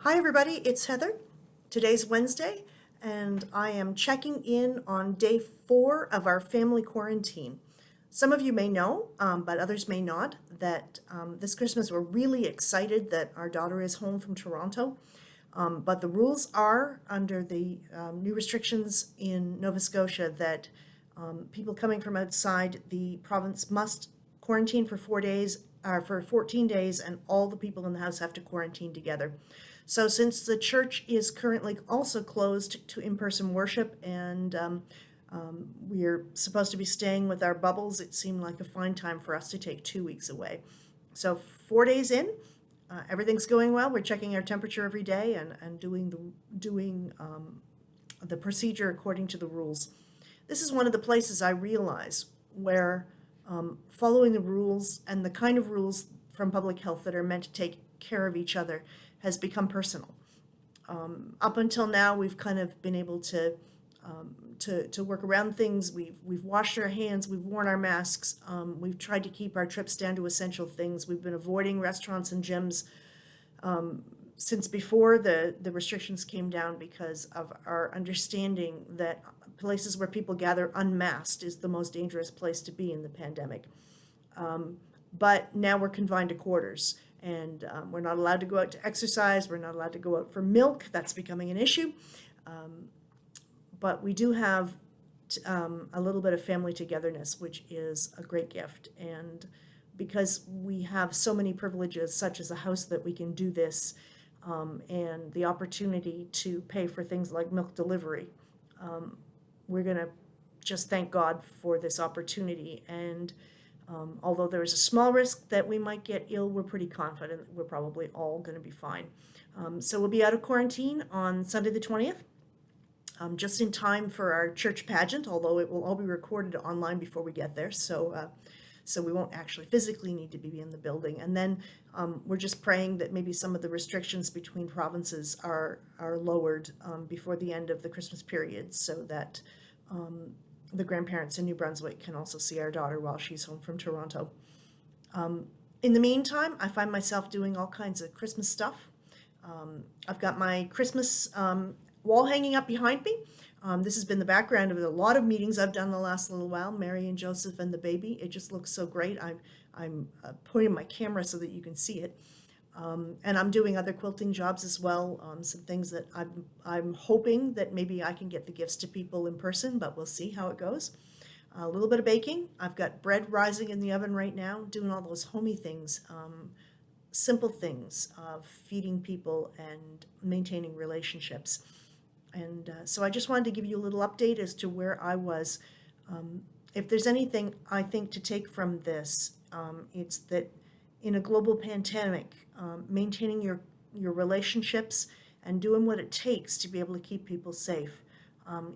Hi, everybody. It's Heather. Today's Wednesday, and I am checking in on day 4 of our family quarantine. Some of you may know, but others may not, that this Christmas we're really excited that our daughter is home from Toronto. But the rules are, under the new restrictions in Nova Scotia, that people coming from outside the province must quarantine for 4 days, for 14 days, and all the people in the house have to quarantine together. So since the church is currently also closed to in-person worship, and we're supposed to be staying with our bubbles, it seemed like a fine time for us to take 2 weeks away. So 4 days in, everything's going well. We're checking our temperature every day and doing the procedure according to the rules. This is one of the places I realize where following the rules and the kind of rules from public health that are meant to take care of each other has become personal. Up until now, we've kind of been able to work around things. We've washed our hands, we've worn our masks, we've tried to keep our trips down to essential things. We've been avoiding restaurants and gyms since before the restrictions came down, because of our understanding that places where people gather unmasked is the most dangerous place to be in the pandemic. But now we're confined to quarters, and we're not allowed to go out to exercise. We're not allowed to go out for milk. That's becoming an issue. But we do have a little bit of family togetherness, which is a great gift. And because we have so many privileges, such as a house that we can do this, and the opportunity to pay for things like milk delivery, we're going to just thank God for this opportunity. And although there is a small risk that we might get ill, we're pretty confident that we're probably all going to be fine. So we'll be out of quarantine on Sunday the 20th, just in time for our church pageant, although it will all be recorded online before we get there. So we won't actually physically need to be in the building. And then we're just praying that maybe some of the restrictions between provinces are lowered before the end of the Christmas period, so that the grandparents in New Brunswick can also see our daughter while she's home from Toronto. In the meantime, I find myself doing all kinds of Christmas stuff. I've got my Christmas wall hanging up behind me. This has been the background of a lot of meetings I've done the last little while, Mary and Joseph and the baby. It just looks so great. I'm pointing my camera so that you can see it. And I'm doing other quilting jobs as well, some things that I'm hoping that maybe I can get the gifts to people in person, but we'll see how it goes. A little bit of baking. I've got bread rising in the oven right now, doing all those homey things, simple things of feeding people and maintaining relationships. And so I just wanted to give you a little update as to where I was. If there's anything I think to take from this, it's that in a global pandemic, maintaining your relationships and doing what it takes to be able to keep people safe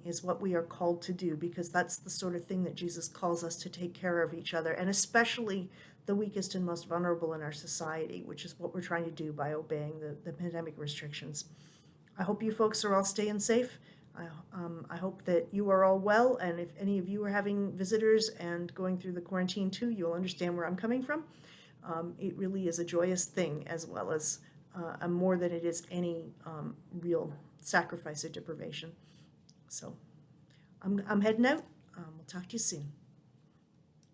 is what we are called to do, because that's the sort of thing that Jesus calls us to take care of each other, and especially the weakest and most vulnerable in our society, which is what we're trying to do by obeying the pandemic restrictions. I hope you folks are all staying safe. I hope that you are all well, and if any of you are having visitors and going through the quarantine too, you'll understand where I'm coming from. It really is a joyous thing, as well as more than it is any real sacrifice or deprivation. So I'm heading out. We'll talk to you soon.